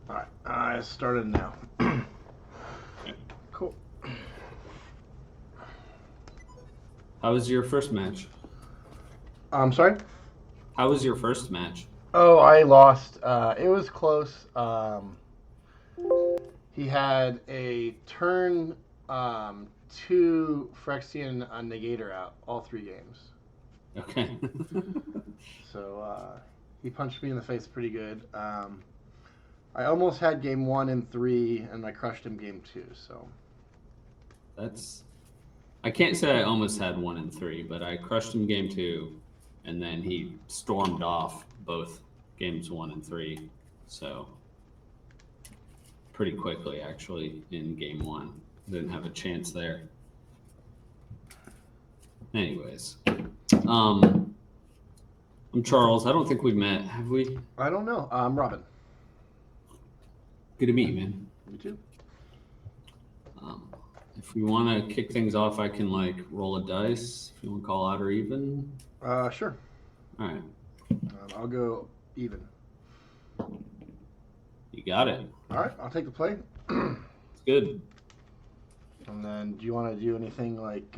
All right, I started now. Cool. How was your first match? I'm sorry. How was your first match? Oh, I lost. It was close. He had a turn two Phyrexian Negator out all 3 games. Okay. So he punched me in the face pretty good. I almost had game one and three, and I crushed him game two. So That's I can't say I almost had 1 and 3, but I crushed him game 2, and then he stormed off both games 1 and 3. So pretty quickly actually in game 1. Didn't have a chance there. Anyways, um, I'm Charles. I don't think we've met, have we? I don't know. I'm Robin. Good to meet you, man. You too. Um, if we want to kick things off, I can like roll a dice. If you want to call out or even. Sure. All right, I'll go even. you got it. All right, I'll take the play. And It's good. then, do you want to do anything like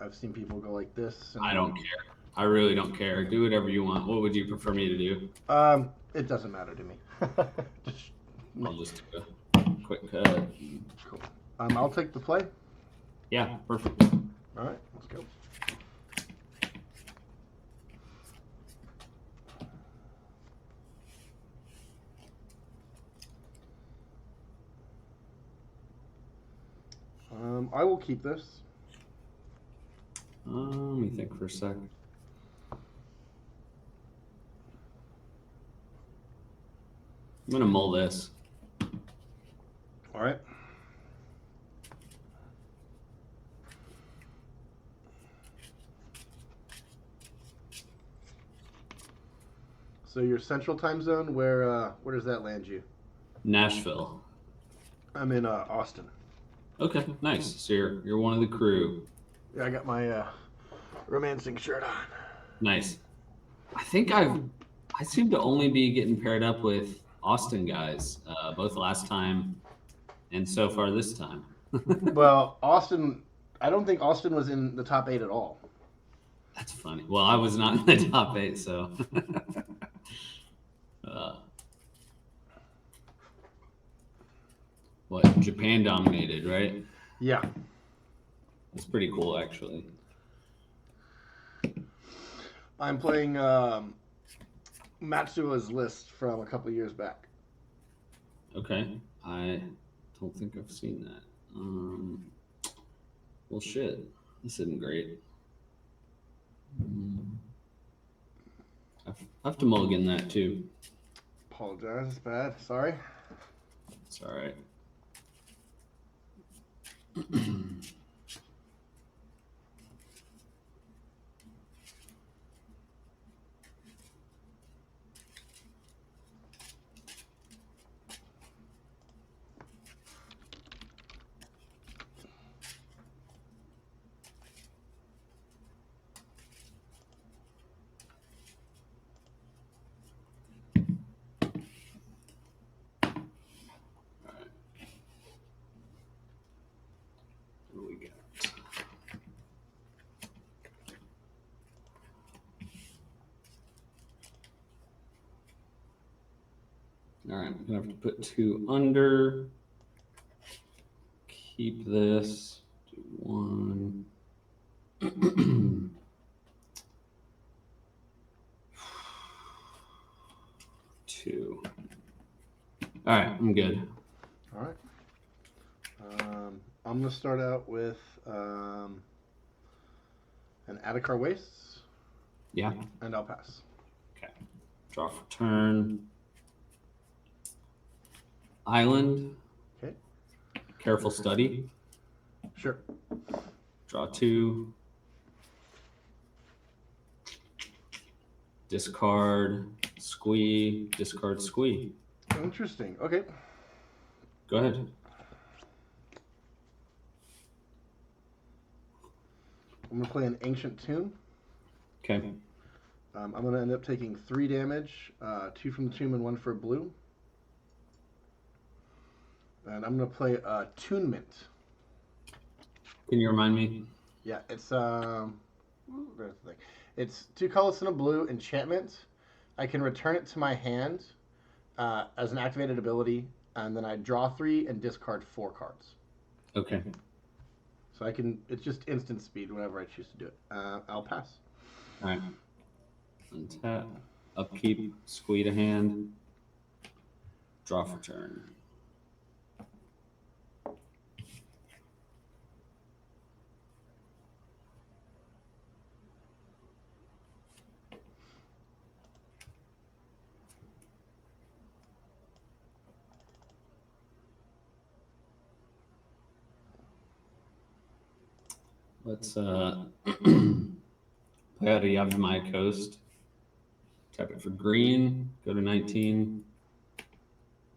I've seen people go like this? And I don't care. I really don't care. Do whatever you want. What would you prefer me to do? It doesn't matter to me. Just I'll just do a quick cut. cool. I'll take the play. Yeah, perfect. All right, let's go. I will keep this. Let me think for a sec. I'm gonna mull this. All right. So your central time zone, where does that land you? Nashville. I'm in Austin. Okay, nice. So you're one of the crew. Yeah, I got my romancing shirt on. Nice. I think I seem to only be getting paired up with Austin guys, both last time and so far this time. Well, Austin, I don't think Austin was in the top 8 at all. That's funny. Well, I was not in the top 8, so. uh, what Japan dominated, right? Yeah. That's pretty cool, actually. I'm playing Matsua's list from a couple years back. Okay, I don't think I've seen that. Well, shit, this isn't great. Mm, I have to mulligan that too. Apologize, it's bad. Sorry. It's all right. All right, what do we got? All right, I'm gonna have to put 2 under. Keep this. Do 1. 2. All right, I'm good. All right. I'm going to start out with an Adakar Wastes, Yeah. and I'll pass. Okay. Draw for turn. Island. Okay. Careful study. Sure. Draw 2. Discard. Squee. Discard. Squee. Interesting. Okay. Go ahead. I'm going to play an Ancient Tomb. Okay. I'm going to end up taking 3 damage, 2 from the tomb and 1 for blue. And I'm gonna play Attunement. Can you remind me? Yeah, it's where's the thing? It's 2 colors and a blue enchantment. I can return it to my hand as an activated ability, and then I draw 3 and discard 4 cards. Okay. So I can. It's just instant speed whenever I choose to do it. I'll pass. All right. Untap. Upkeep. Squeeze a hand. Draw for turn. Let's play out a Yavimaya Coast. Tap it for green. Go to 19.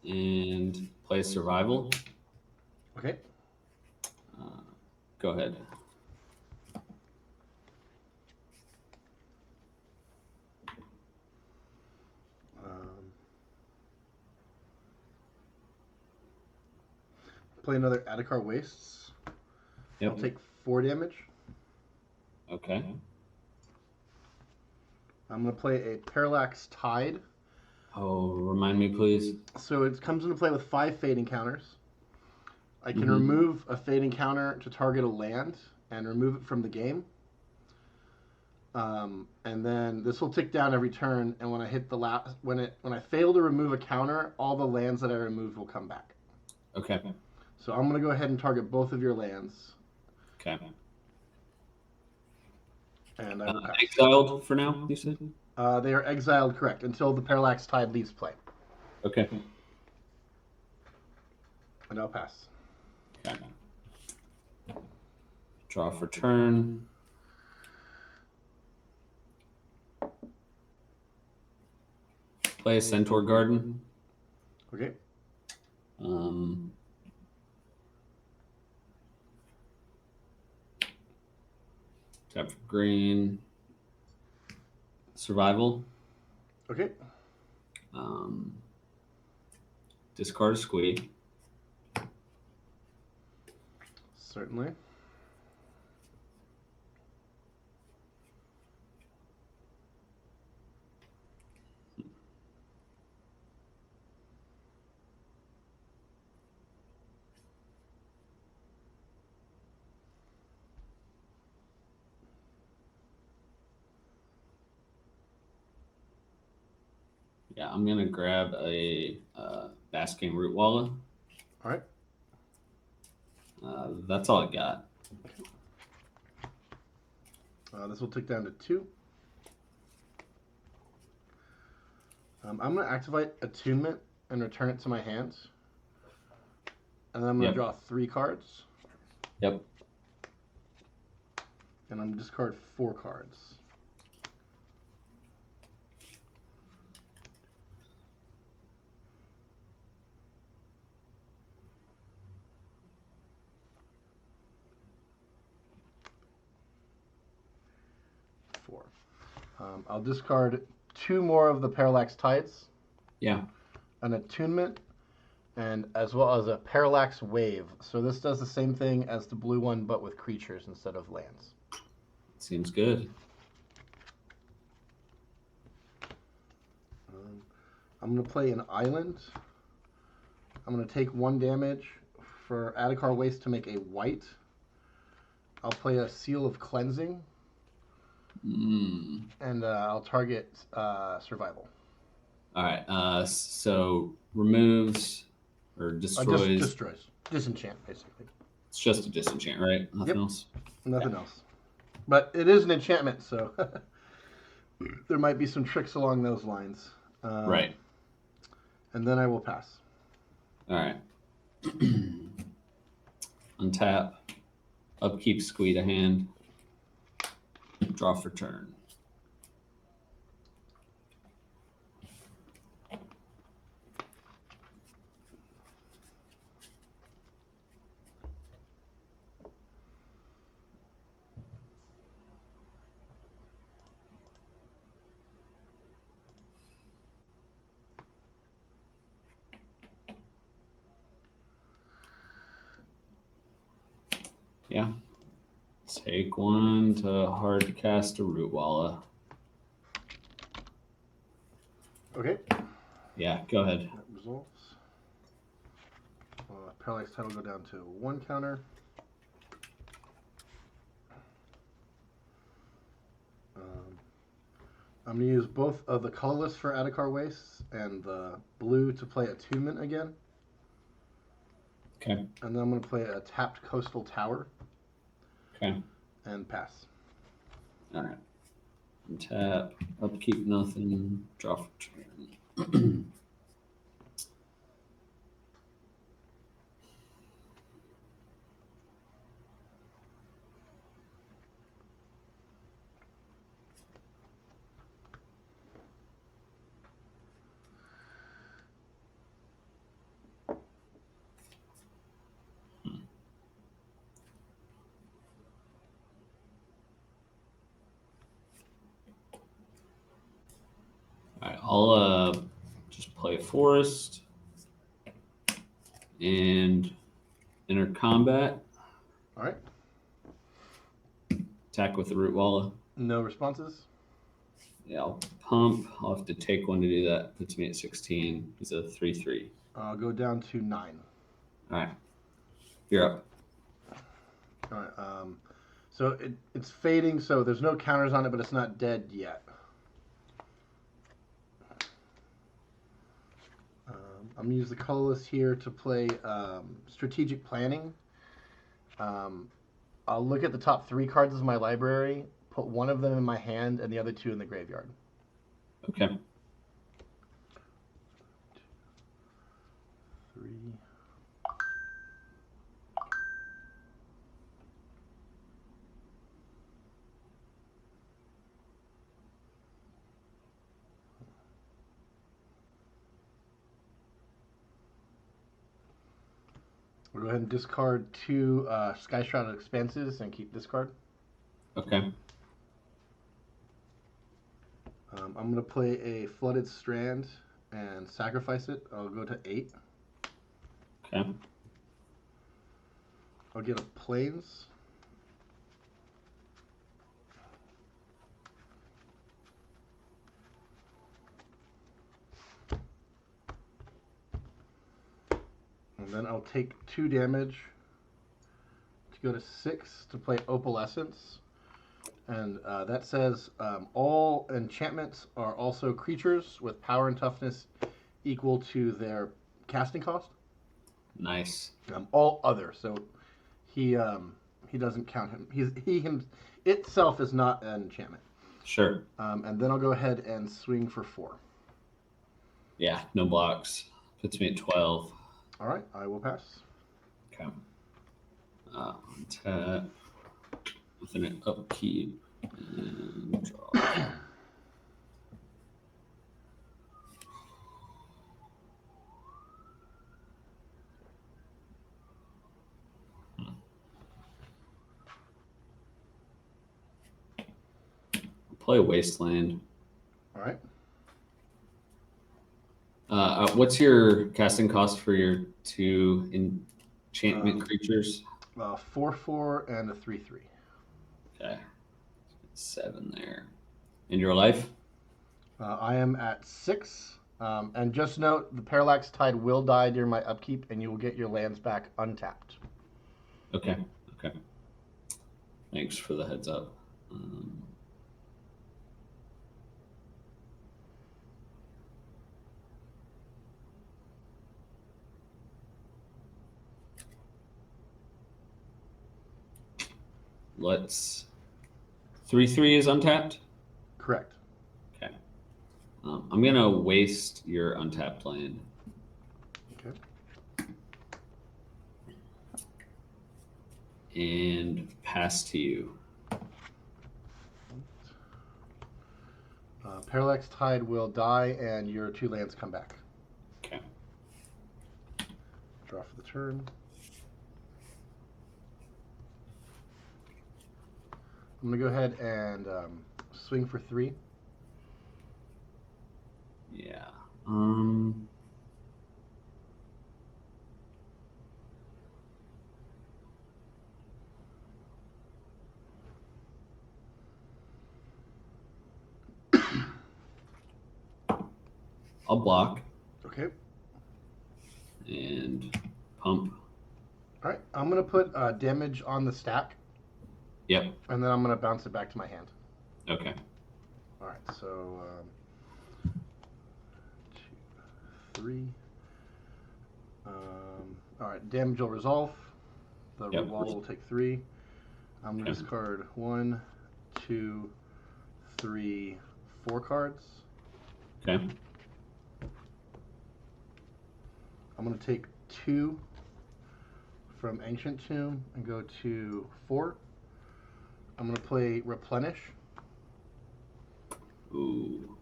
And play survival. Okay. Go ahead. Play another Adhikar Wastes. Yep. I'll take 4 damage. Okay. I'm gonna play a Parallax Tide. Oh, remind me, please. So it comes into play with 5 fading counters. I can remove a fading counter to target a land and remove it from the game. And then this will tick down every turn. And when I hit the last, when I fail to remove a counter, all the lands that I removed will come back. Okay. So I'm gonna go ahead and target both of your lands. Okay. And I will pass. Exiled for now, you said? They are exiled, correct, until the Parallax Tide leaves play. Okay. And I'll pass. Okay. Draw for turn. Play a Centaur Garden. Okay. Tap for green. Survival. Okay. Discard a squeak. Certainly. Yeah, I'm gonna grab a Basking Root Walla. All right. That's all I got. This will tick down to 2. I'm going to activate Attunement and return it to my hands. And then I'm going to draw 3 cards. Yep. And I'm going to discard 4 cards. I'll discard 2 more of the Parallax Tides. Yeah. An Attunement, and as well as a Parallax Wave. So this does the same thing as the blue one, but with creatures instead of lands. Seems good. I'm going to play an island. I'm going to take 1 damage for Adhikar Waste to make a white. I'll play a Seal of Cleansing. And I'll target Survival. All right. So removes or destroys. Destroys. Disenchant, basically. It's just a disenchant, right? Nothing else? Nothing else. But it is an enchantment, so there might be some tricks along those lines. Right. And then I will pass. All right. Untap. Upkeep, squeeze a hand. Draw for turn. Yeah. Take one to hard cast a Root Walla. Okay. Yeah, go ahead. That resolves. Parallax Tide will go down to 1 counter. I'm going to use both of the colorless for Adhikar Wastes and the blue to play Attunement again. Okay. And then I'm going to play a tapped Coastal Tower. Okay. And pass. All right. Tap, upkeep, nothing, draw for turn. All right, I'll just play Forest and enter combat. All right. Attack with the Root Walla. No responses. Yeah, I'll pump. I'll have to take one to do that. Puts me at 16. He's a 3/3. I'll go down to 9. All right. You're up. All right. So it's fading, so there's no counters on it, but it's not dead yet. I'm going to use the colorless here to play Strategic Planning. I'll look at the top 3 cards of my library, put one of them in my hand, and the other 2 in the graveyard. Okay. 3. We'll go ahead and discard 2 Sky Shrouded Expanses and keep this card. Okay. I'm going to play a Flooded Strand and sacrifice it. I'll go to 8. Okay. I'll get a Plains. And then I'll take 2 damage to go to 6 to play Opalescence. And that says all enchantments are also creatures with power and toughness equal to their casting cost. Nice. All other. So he doesn't count him. Him itself is not an enchantment. Sure. And then I'll go ahead and swing for 4. Yeah, no blocks. Puts me at 12. All right, I will pass. Okay. Tap with an upkeep and draw. Play Wasteland. All right. What's your casting cost for your 2 enchantment creatures? 4/4 and a 3/3. Okay. 7 there. And your life? I am at 6. And just note, the Parallax Tide will die during my upkeep, and you will get your lands back untapped. Okay. Okay. Thanks for the heads up. Let's 3/3 is untapped. Correct. Okay. I'm gonna waste your untapped land. Okay. And pass to you. Parallax Tide will die, and your 2 lands come back. Okay. Draw for the turn. I'm going to go ahead and swing for 3. Yeah. I'll block Okay. and pump. All right. I'm gonna put damage on the stack, Yep. and then I'm gonna bounce it back to my hand. Okay. All right. So 2, 3. All right. Damage will resolve. The Yep. revolve will take 3. I'm gonna Okay. discard 1, 2, 3, 4 cards. Okay. I'm gonna take 2 from Ancient Tomb and go to 4. I'm gonna play Replenish. Ooh.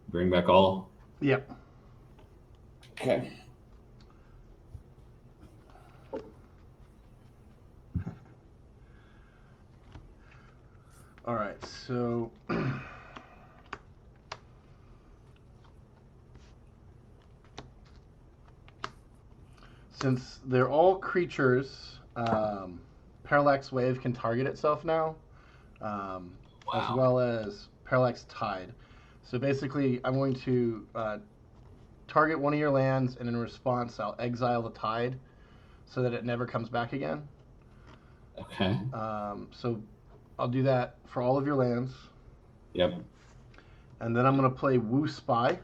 Bring back all. Yep. Okay. All right. So since they're all creatures, Parallax Wave can target itself now, as Wow. well as Parallax Tide. So basically, I'm going to target one of your lands, and in response, I'll exile the Tide so that it never comes back again. Okay. So I'll do that for all of your lands. Yep. And then I'm going to play Woo Spy.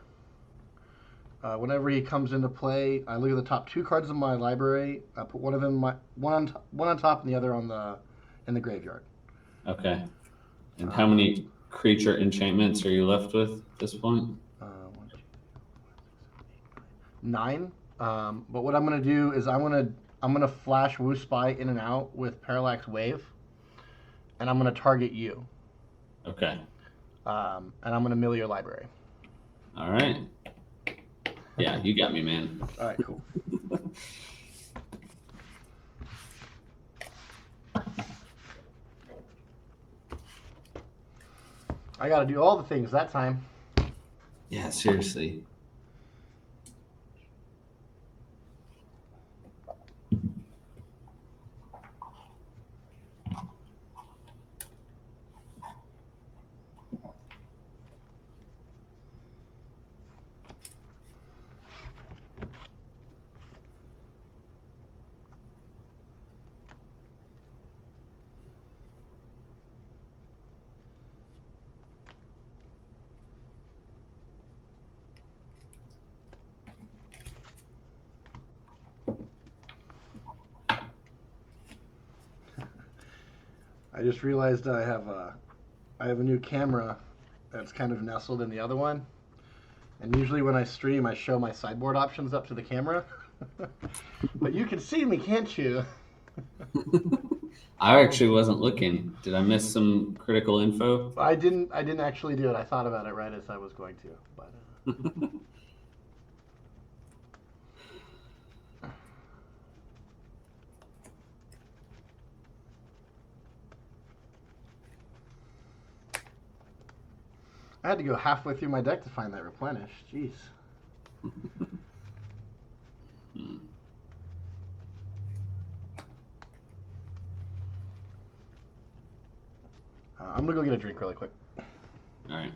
Whenever he comes into play, I look at the top 2 cards of my library. I put one of them, one on top and the other in the graveyard. Okay. And how many creature enchantments are you left with at this point? 9. But what I'm going to do is I'm going to flash Woo Spy in and out with Parallax Wave, and I'm going to target you. Okay. And I'm going to mill your library. All right. Yeah, you got me, man. All right, cool. I got to do all the things that time. Yeah, seriously. I just realized I have a new camera that's kind of nestled in the other one. And usually when I stream, I show my sideboard options up to the camera. But you can see me, can't you? I actually wasn't looking. Did I miss some critical info? I didn't actually do it. I thought about it right as I was going to. But I had to go halfway through my deck to find that Replenish. Jeez. I'm gonna go get a drink really quick. All right.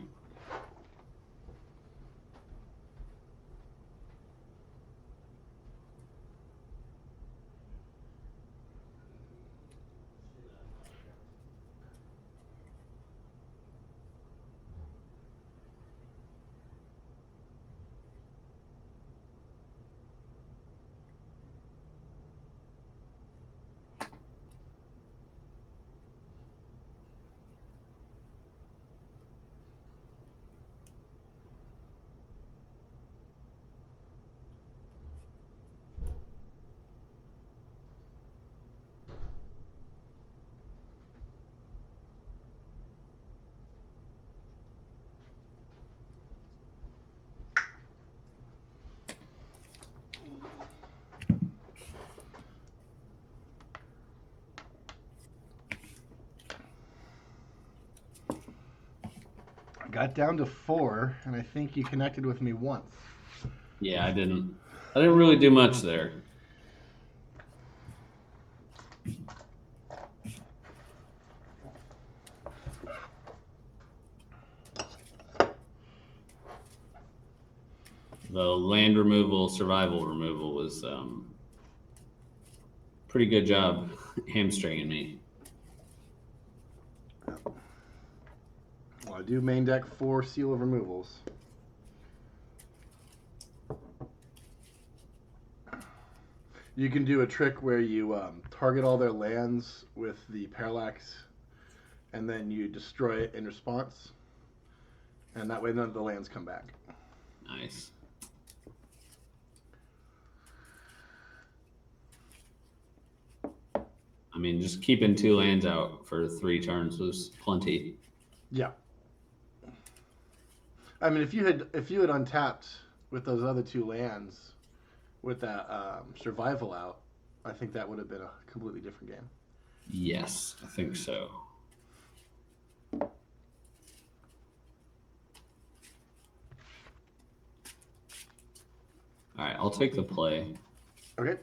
I got down to 4, and I think you connected with me once. Yeah, I didn't really do much there. The land removal, survival removal was pretty good job hamstringing me. Well, I do main deck 4 Seal of Removals. You can do a trick where you target all their lands with the Parallax, and then you destroy it in response, and that way none of the lands come back. Nice. I mean, just keeping 2 lands out for 3 turns was plenty. Yeah. I mean, if you had untapped with those other 2 lands with that survival out, I think that would have been a completely different game. Yes, I think so. All right, I'll take the play. Okay.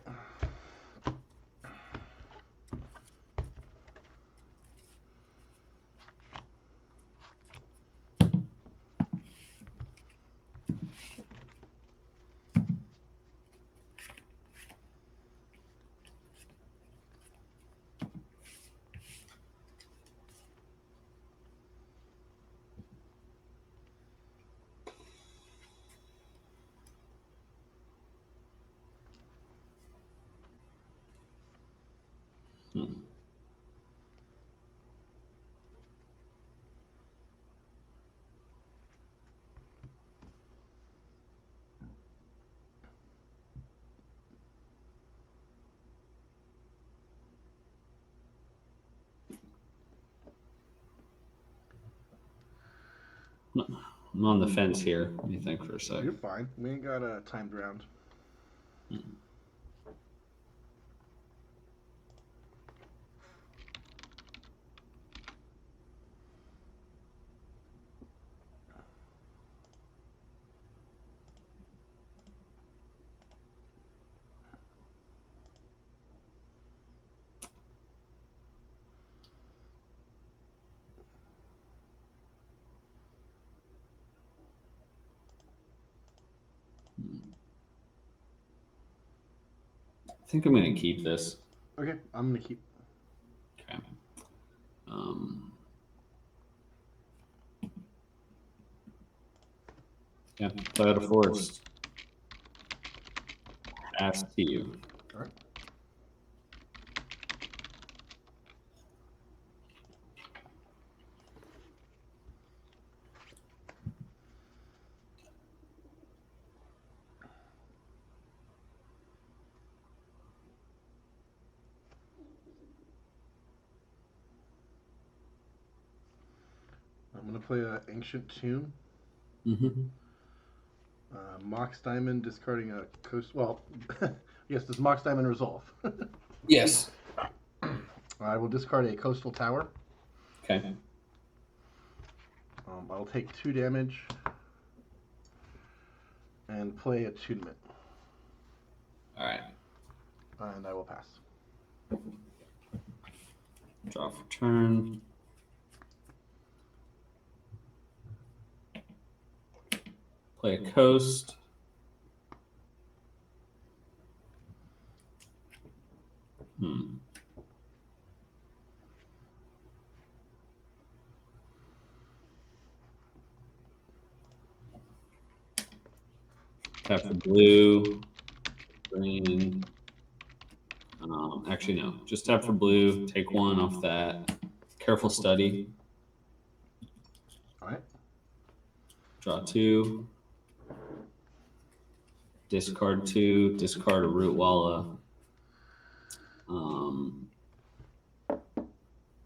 I'm on the fence here. Let me think for a sec. You're fine. We ain't got a timed round. I think I'm going to keep this. Okay, I'm gonna keep. Okay. Yeah, play out a forest. Pass to you. All right. I'm gonna play an Ancient Tomb. Mm-hmm. Mox Diamond discarding a coast. Well, yes, does Mox Diamond resolve? Yes. I will discard a Coastal Tower. Okay. I'll take 2 damage and play Attunement. All right. And I will pass. Draw for turn. Play a coast. Tap for blue, green. Actually, no. Just tap for blue. Take 1 off that. Careful study. All right. Draw 2. Discard 2. Discard a Root Walla.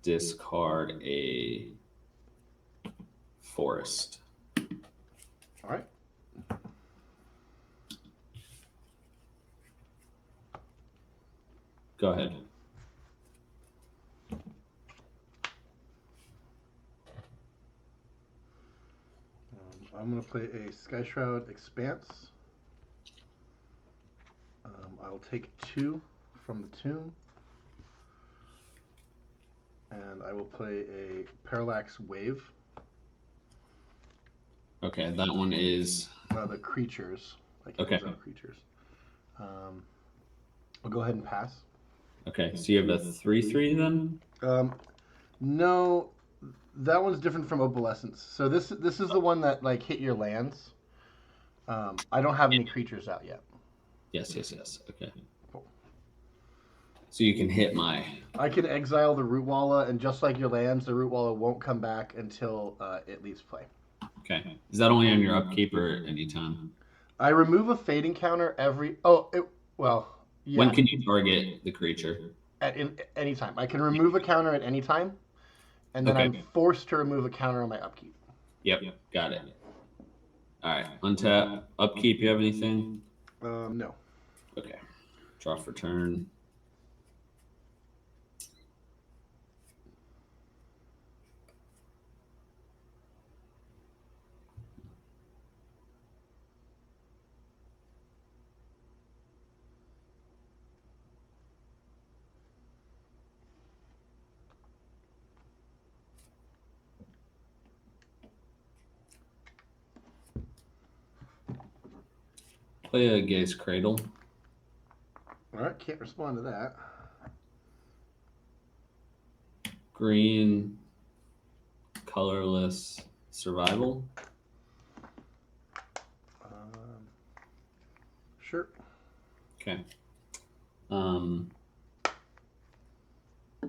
Discard a forest. All right. Go ahead. I'm going to play a Sky Shroud Expanse. I'll take 2 from the tomb. And I will play a Parallax Wave. Okay, that one is The creatures. like Okay. exile creatures. I'll go ahead and pass. Okay, so you have a 3/3 then? No, that one's different from Opalescence. So this is the one that like hit your lands. I don't have any creatures out yet. Yes. Okay. Cool. So you can hit my. I can exile the Root Walla, and just like your lands, the Root Walla won't come back until it leaves play. Okay. Is that only on your upkeep or anytime? I remove a fading counter every. Well, yeah. When can you target the creature? At any time. I can remove a counter at any time, and then Okay. I'm forced to remove a counter on my upkeep. Yep. Got it. All right. Untap. Upkeep. You have anything? No. Okay. Draw for turn. Play a Gaze Cradle. All right, can't respond to that. Green, colorless, survival. Sure. Okay. All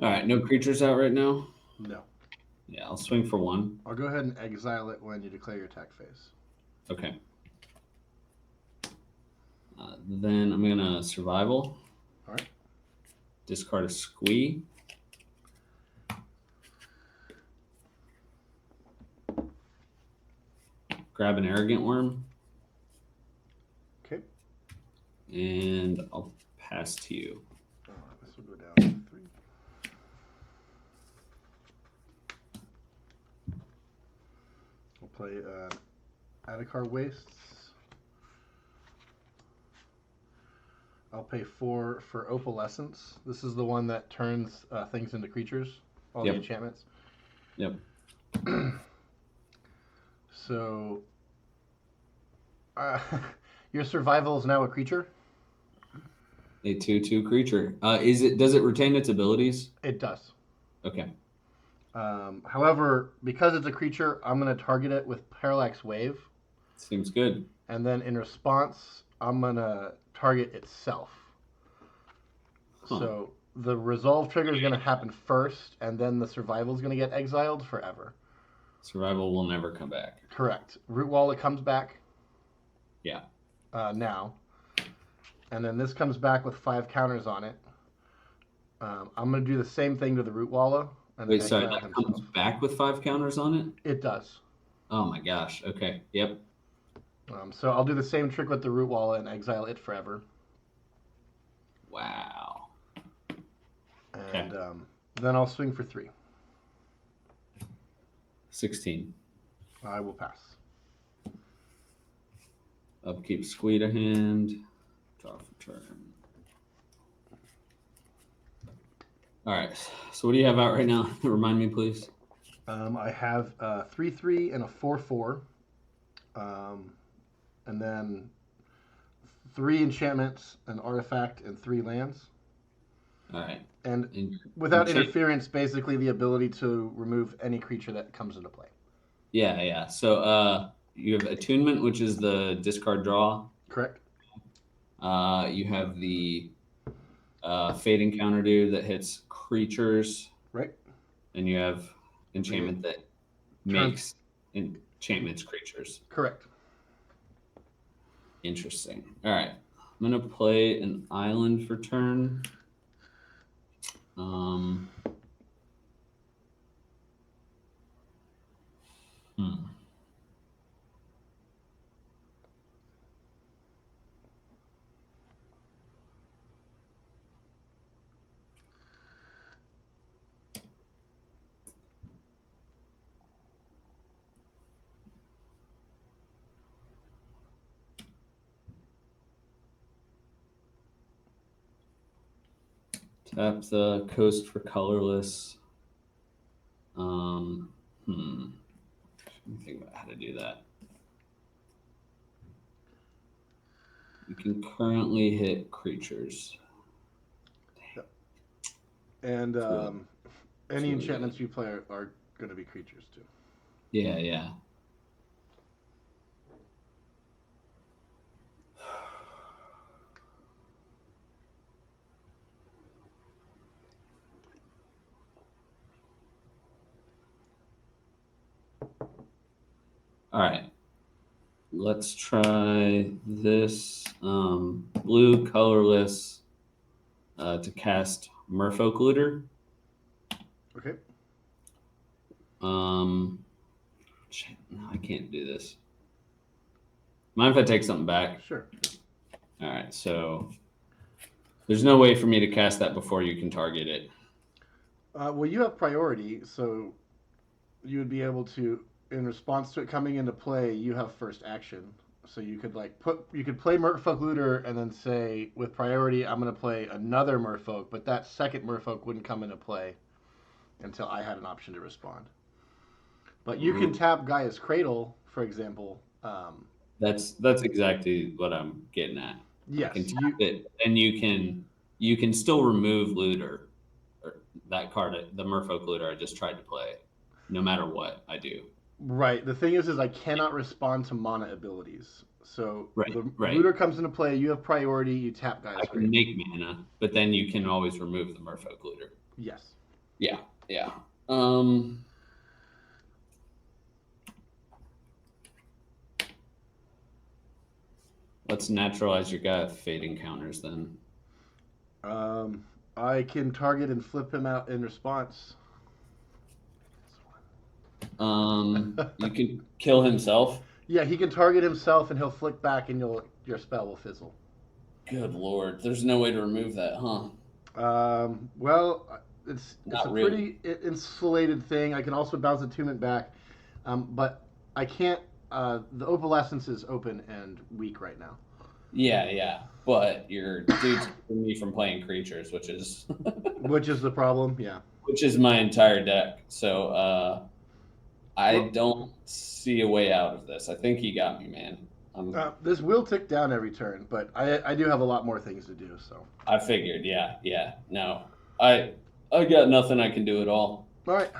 right, no creatures out right now? No. Yeah, I'll swing for 1. I'll go ahead and exile it when you declare your attack phase. Okay. Then I'm going to survival. All right. Discard a squee. Grab an arrogant worm. Okay. And I'll pass to you. This will go down to 3. We'll play Adhikar Wastes. I'll pay 4 for Opalescence. This is the one that turns things into creatures, all the enchantments. Yep. So, your survival is now a creature? A 2/2 creature. Does it retain its abilities? It does. Okay. However, because it's a creature, I'm going to target it with Parallax Wave. Seems good. And then in response, I'm going to target itself. Huh. So the resolve trigger is going to happen first, and then the survival is going to get exiled forever. Survival will never come back. Correct. Root Walla comes back. Yeah. Now. And then this comes back with 5 counters on it. I'm going to do the same thing to the Root Walla. Wait, sorry, that comes back with 5 counters on it? It does. Oh my gosh. Okay. Yep. So I'll do the same trick with the Root Walla and exile it forever. Wow. And then I'll swing for 3. 16. I will pass. Upkeep, squee to hand. Draw for turn. All right. So what do you have out right now? Remind me, please. I have a 3/3 and a 4/4. And then 3 enchantments, an artifact, and 3 lands. All right. And without interference, basically the ability to remove any creature that comes into play. Yeah. So you have attunement, which is the discard draw. Correct. You have the fading counter dude that hits creatures. Right. And you have enchantment that makes enchantments creatures. Correct. Interesting. All right. I'm going to play an island for turn. Tap the coast for colorless. Let me think about how to do that. You can currently hit creatures. And It's really, it's any really enchantments good. you play are going to be creatures too. Yeah, yeah. All right. Let's try this blue colorless to cast Merfolk Looter. Okay. Shit, no, I can't do this. Mind if I take something back? Sure. All right, so there's no way for me to cast that before you can target it. Well, you have priority, so you would be able to, in response to it coming into play, you have first action. So you could you could play Merfolk Looter and then say with priority I'm going to play another Merfolk, but that second Merfolk wouldn't come into play until I had an option to respond. But you can tap Gaia's Cradle, for example. That's exactly what I'm getting at. I can Yes, tap you it, and you can still remove Looter or that card, the Merfolk Looter I just tried to play, no matter what I do. right. The thing is I cannot respond to mana abilities. So Right, the right. Looter comes into play. You have priority. You tap I Gaia's can Cradle. make mana, but then you can always remove the Merfolk Looter. Yes. Yeah, yeah. Um, let's naturalize your guy with fading counters then. Um, I can target and flip him out in response. You can kill himself. Yeah, he can target himself and he'll flick back and your spell will fizzle. Good lord, there's no way to remove that, huh? Well, it's a Not really. pretty insulated thing. I can also bounce attunement back, but I can't. The opalescence is open and weak right now, Yeah, yeah. But your dude's keeping me from playing creatures, which is the problem. Yeah. which is my entire deck. So I Well, don't see a way out of this. I think he got me, man. this will tick down every turn, but I do have a lot more things to do. So. I figured, yeah, yeah. No, I I got nothing I can do at all. All right.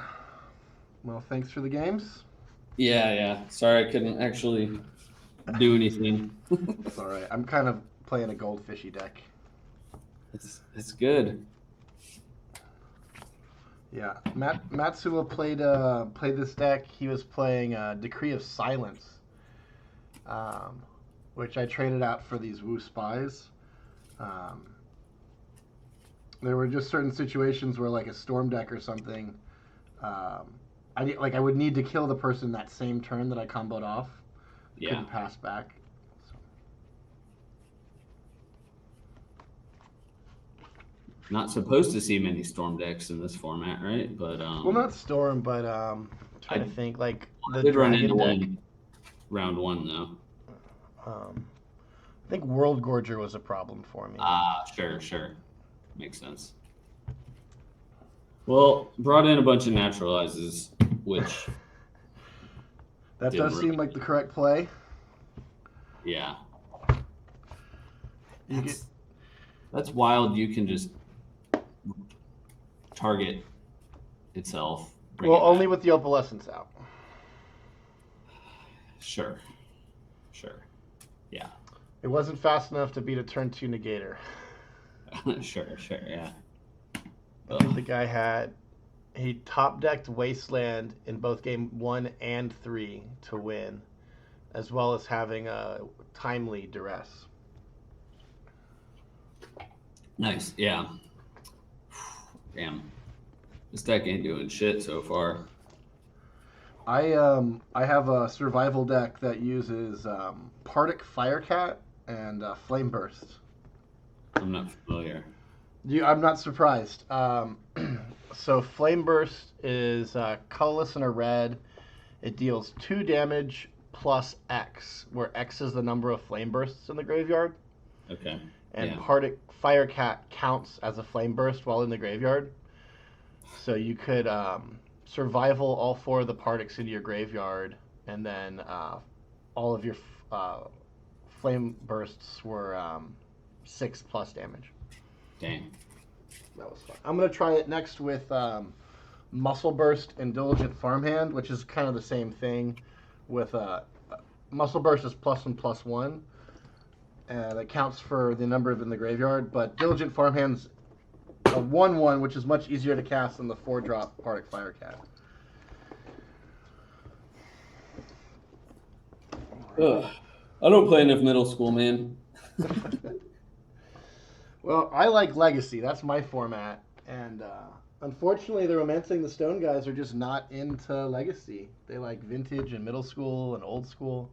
Well, thanks for the games. Yeah, yeah. Sorry, I couldn't actually do anything. It's all right. I'm kind of playing a goldfishy deck. It's good. Yeah, Matsuo played this deck. He was playing Decree of Silence, um, which I traded out for these Wu Spies. Um, there were just certain situations where, like a Storm deck or something, I would need to kill the person that same turn that I comboed off. Yeah. Couldn't pass back. So. Not supposed to see many storm decks in this format, right? But Well, not Storm, but I trying to think like the did run into Dragon deck. one round one though. I think World Gorger was a problem for me. Ah, sure, sure. Makes sense. Well, brought in a bunch of naturalizes, which That didn't does seem really. like the correct play. Yeah, You get that's wild. You can just target itself, bring well it only back. with the opalescence out. Sure, sure. Yeah, It wasn't fast enough to beat a turn two negator. sure, sure. Yeah. I think Ugh. the guy he top decked Wasteland in both game one and three to win, as well as having a timely duress. Nice. Yeah. Damn. This deck ain't doing shit so far. I have a survival deck that uses Partick Firecat and Flame Burst. I'm not familiar. I'm not surprised. So Flame Burst is colorless and a red. It deals 2 damage plus X, where X is the number of flame bursts in the graveyard, Okay. and Yeah. Partick Firecat counts as a flame burst while in the graveyard. So you could survival all 4 of the Particks into your graveyard, and then all of your flame bursts were 6+ damage. Dang. That was fun. I'm gonna try it next with Muscle Burst and Diligent Farmhand, which is kind of the same thing. With Muscle Burst is +1/+1, and it counts for the number in the graveyard. But Diligent Farmhand's a 1/1, which is much easier to cast than the 4-drop Bardic Firecat. Ugh. I don't play enough middle school, man. Well, I like Legacy. That's my format, and unfortunately, the Romancing the Stone guys are just not into Legacy. They like Vintage and Middle School and Old School.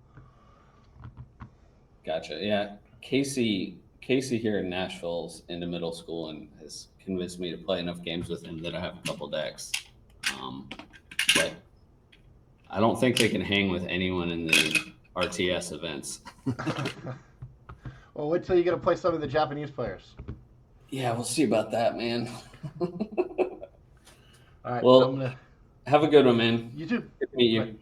Gotcha. Yeah, Casey here in Nashville's into middle school and has convinced me to play enough games with him that I have a couple decks. But I don't think they can hang with anyone in the RTS events. Well, wait till you get to play some of the Japanese players. Yeah, we'll see about that, man. All right. Well, have a good one, man. You too. Good to meet you. Bye.